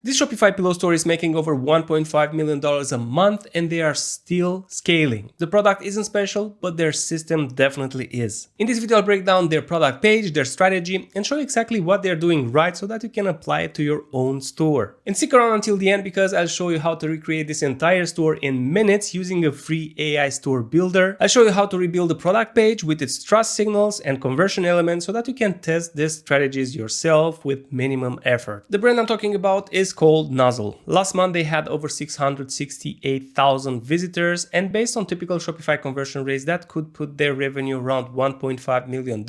This Shopify pillow store is making over $1.5 million a month and they are still scaling. The product isn't special, but their system definitely is. In this video, I'll break down their product page, their strategy, and show you exactly what they're doing right so that you can apply it to your own store. And stick around until the end because I'll show you how to recreate this entire store in minutes using a free AI store builder. I'll show you how to rebuild the product page with its trust signals and conversion elements so that you can test these strategies yourself with minimum effort. The brand I'm talking about is called Nuzzle. Last month they had over 668,000 visitors, and based on typical Shopify conversion rates, that could put their revenue around $1.5 million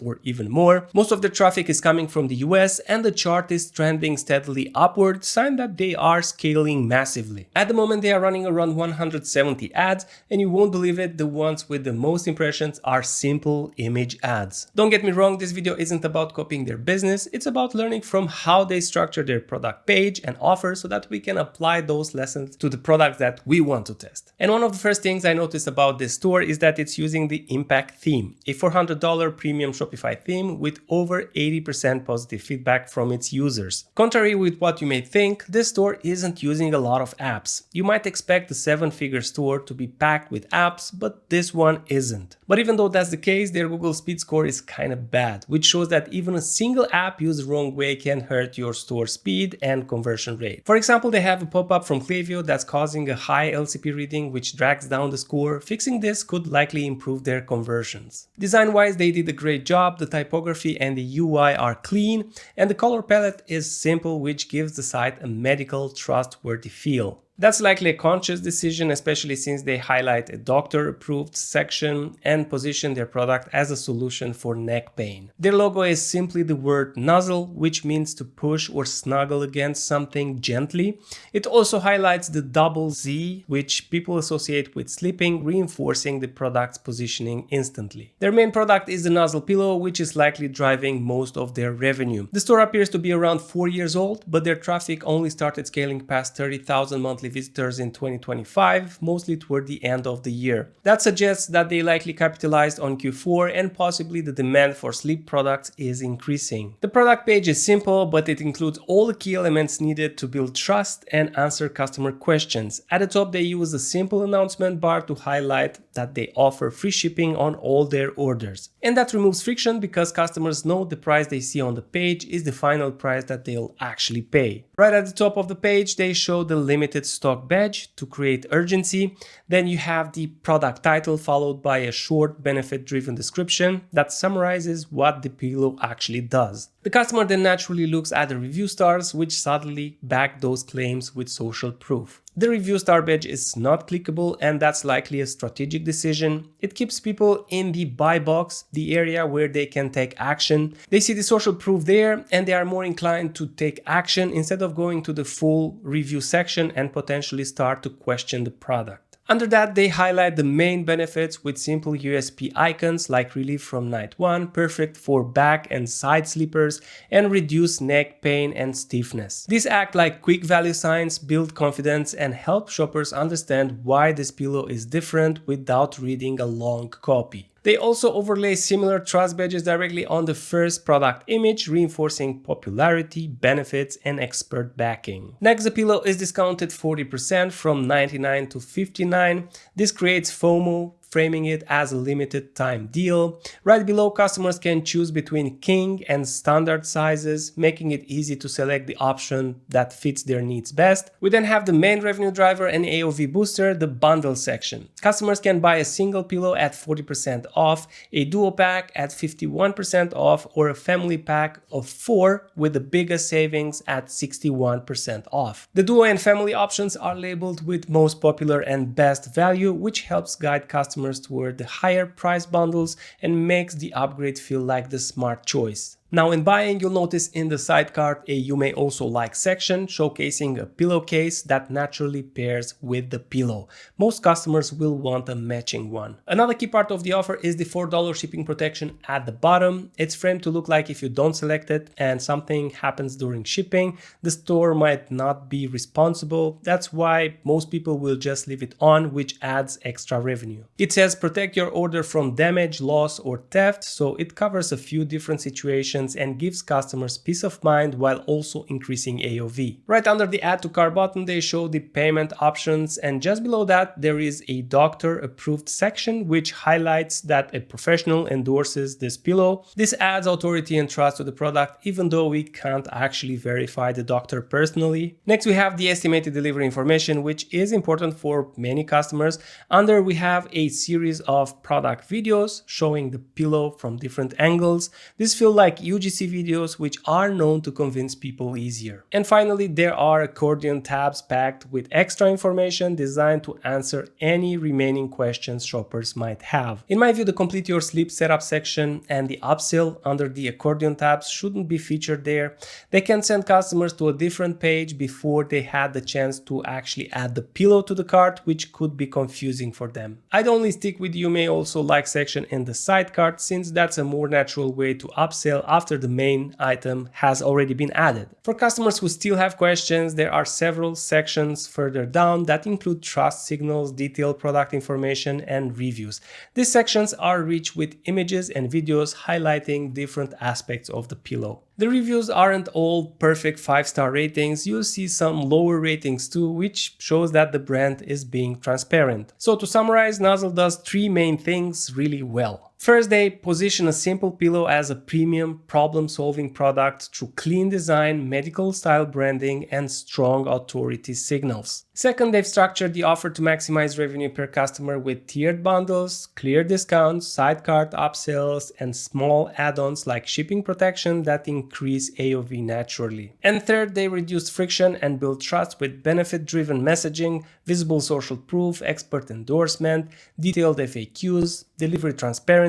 or even more. Most of the traffic is coming from the US and the chart is trending steadily upward, sign that they are scaling massively. At the moment they are running around 170 ads, and you won't believe it, the ones with the most impressions are simple image ads. Don't get me wrong, this video isn't about copying their business, it's about learning from how they structure their product page and offer so that we can apply those lessons to the products that we want to test. And one of the first things I noticed about this store is that it's using the Impact theme, a $400 premium Shopify theme with over 80% positive feedback from its users. Contrary with what you may think, this store isn't using a lot of apps. You might expect the 7-figure store to be packed with apps, but this one isn't. But even though that's the case, their Google Speed score is kind of bad, which shows that even a single app used the wrong way can hurt your store speed and conversion rate. For example, they have a pop-up from Klaviyo that's causing a high LCP reading which drags down the score. Fixing this could likely improve their conversions. Design-wise, they did a great job. The typography and the UI are clean, and the color palette is simple, which gives the site a medical, trustworthy feel. That's likely a conscious decision, especially since they highlight a doctor-approved section and position their product as a solution for neck pain. Their logo is simply the word nuzzle, which means to push or snuggle against something gently. It also highlights the double Z, which people associate with sleeping, reinforcing the product's positioning instantly. Their main product is the Nuzzle pillow, which is likely driving most of their revenue. The store appears to be around 4 years old, but their traffic only started scaling past 30,000 monthly visitors in 2025, mostly toward the end of the year. That suggests that they likely capitalized on Q4 and possibly the demand for sleep products is increasing. The product page is simple, but it includes all the key elements needed to build trust and answer customer questions. At the top, they use a simple announcement bar to highlight that they offer free shipping on all their orders. And that removes friction because customers know the price they see on the page is the final price that they'll actually pay. Right at the top of the page, they show the limited stock badge to create urgency. Then you have the product title followed by a short benefit-driven description that summarizes what the pillow actually does. The customer then naturally looks at the review stars, which sadly back those claims with social proof. The review star badge is not clickable, and that's likely a strategic decision. It keeps people in the buy box, the area where they can take action. They see the social proof there and they are more inclined to take action instead of going to the full review section and potentially start to question the product. Under that, they highlight the main benefits with simple USP icons like relief from night 1, perfect for back and side sleepers, and reduce neck pain and stiffness. These act like quick value signs, build confidence, and help shoppers understand why this pillow is different without reading a long copy. They also overlay similar trust badges directly on the first product image, reinforcing popularity, benefits, and expert backing. Next, the pillow is discounted 40% from $99 to $59. This creates FOMO, framing it as a limited time deal. Right below, customers can choose between king and standard sizes, making it easy to select the option that fits their needs best. We then have the main revenue driver and AOV booster, the bundle section. Customers can buy a single pillow at 40% off, a duo pack at 51% off, or a family pack of 4 with the biggest savings at 61% off. The duo and family options are labeled with most popular and best value, which helps guide customers toward the higher price bundles and makes the upgrade feel like the smart choice. Now in buying, you'll notice in the side cart a you may also like section showcasing a pillowcase that naturally pairs with the pillow. Most customers will want a matching one. Another key part of the offer is the $4 shipping protection at the bottom. It's framed to look like if you don't select it and something happens during shipping, the store might not be responsible. That's why most people will just leave it on, which adds extra revenue. It says protect your order from damage, loss, or theft, so it covers a few different situations recommendations and gives customers peace of mind while also increasing AOV. Right under the add to cart button, they show the payment options, and just below that there is a doctor approved section which highlights that a professional endorses this pillow. This adds authority and trust to the product even though we can't actually verify the doctor personally. Next we have the estimated delivery information, which is important for many customers. Under we have a series of product videos showing the pillow from different angles. These feel like UGC videos which are known to convince people easier. And finally there are accordion tabs packed with extra information designed to answer any remaining questions shoppers might have. In my view, the complete your sleep setup section and the upsell under the accordion tabs shouldn't be featured there. They can send customers to a different page before they had the chance to actually add the pillow to the cart, which could be confusing for them. I'd only stick with you may also like section in the side cart, since that's a more natural way to upsell after the main item has already been added. For customers who still have questions, there are several sections further down that include trust signals, detailed product information, and reviews. These sections are rich with images and videos highlighting different aspects of the pillow. The reviews aren't all perfect 5-star ratings, you'll see some lower ratings too, which shows that the brand is being transparent. So to summarize, Nuzzle does 3 main things really well. First, they position a simple pillow as a premium problem-solving product through clean design, medical-style branding, and strong authority signals. Second, they've structured the offer to maximize revenue per customer with tiered bundles, clear discounts, side cart upsells, and small add-ons like shipping protection that increase AOV naturally. And third, they reduce friction and build trust with benefit-driven messaging, visible social proof, expert endorsement, detailed FAQs, delivery transparency,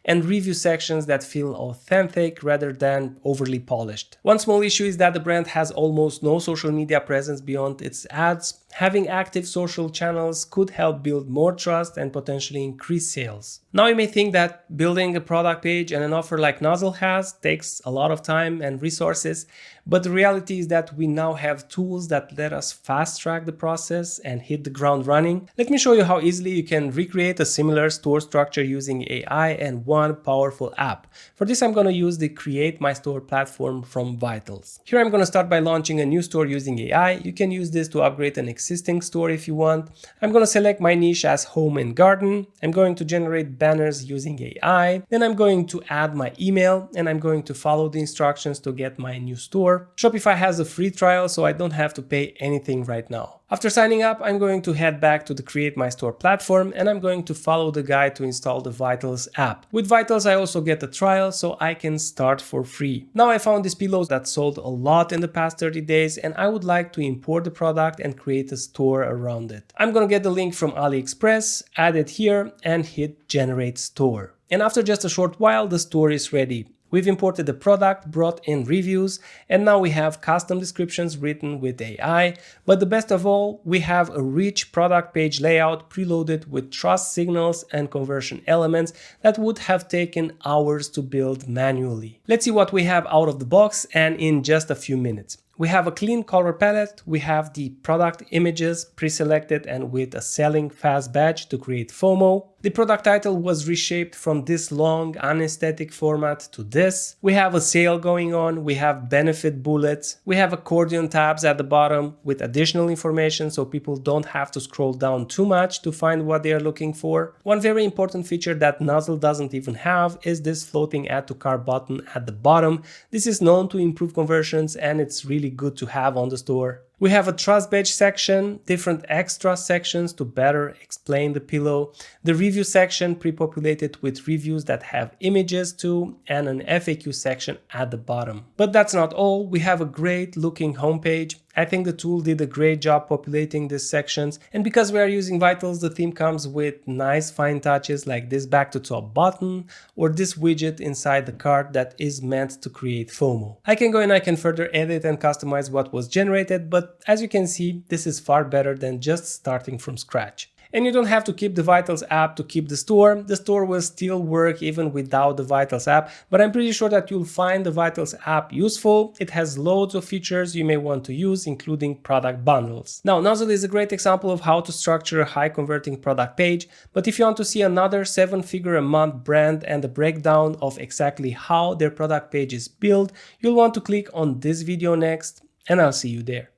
and review sections that feel authentic rather than overly polished. One small issue is that the brand has almost no social media presence beyond its ads. Having active social channels could help build more trust and potentially increase sales. Now you may think that building a product page and an offer like Nuzzle has takes a lot of time and resources, but the reality is that we now have tools that let us fast track the process and hit the ground running. Let me show you how easily you can recreate a similar store structure using AI and one powerful app. For this, I'm going to use the Create My Store platform from Vitals. Here I'm going to start by launching a new store using AI. You can use this to upgrade an existing store if you want. I'm going to select my niche as home and garden. I'm going to generate banners using AI. Then I'm going to add my email and I'm going to follow the instructions to get my new store. Shopify has a free trial, so I don't have to pay anything right now. After signing up, I'm going to head back to the Create My Store platform and I'm going to follow the guide to install the Vitals app. With Vitals, I also get a trial so I can start for free. Now I found these pillows that sold a lot in the past 30 days and I would like to import the product and create a store around it. I'm going to get the link from AliExpress, add it here and hit Generate Store. And after just a short while, the store is ready. We've imported the product, brought in reviews, and now we have custom descriptions written with AI. But the best of all, we have a rich product page layout preloaded with trust signals and conversion elements that would have taken hours to build manually. Let's see what we have out of the box and in just a few minutes. We have a clean color palette, we have the product images pre-selected and with a selling fast badge to create FOMO. The product title was reshaped from this long unaesthetic format to this. We have a sale going on, we have benefit bullets, we have accordion tabs at the bottom with additional information so people don't have to scroll down too much to find what they are looking for. One very important feature that Nuzzle doesn't even have is this floating add to cart button at the bottom. This is known to improve conversions and it's really good to have on the store. We have a trust badge section, different extra sections to better explain the pillow, the review section pre-populated with reviews that have images too, and an FAQ section at the bottom. But that's not all, we have a great looking homepage. I think the tool did a great job populating these sections, and because we are using Vitals, the theme comes with nice fine touches like this back to top button or this widget inside the cart that is meant to create FOMO. I can go and I can further edit and customize what was generated, but as you can see, this is far better than just starting from scratch. And you don't have to keep the Vitals app to keep the store. The store will still work even without the Vitals app, but I'm pretty sure that you'll find the Vitals app useful. It has loads of features you may want to use, including product bundles. Now, Nuzzle is a great example of how to structure a high converting product page, but if you want to see another 7-figure a month brand and a breakdown of exactly how their product page is built, you'll want to click on this video next, and I'll see you there.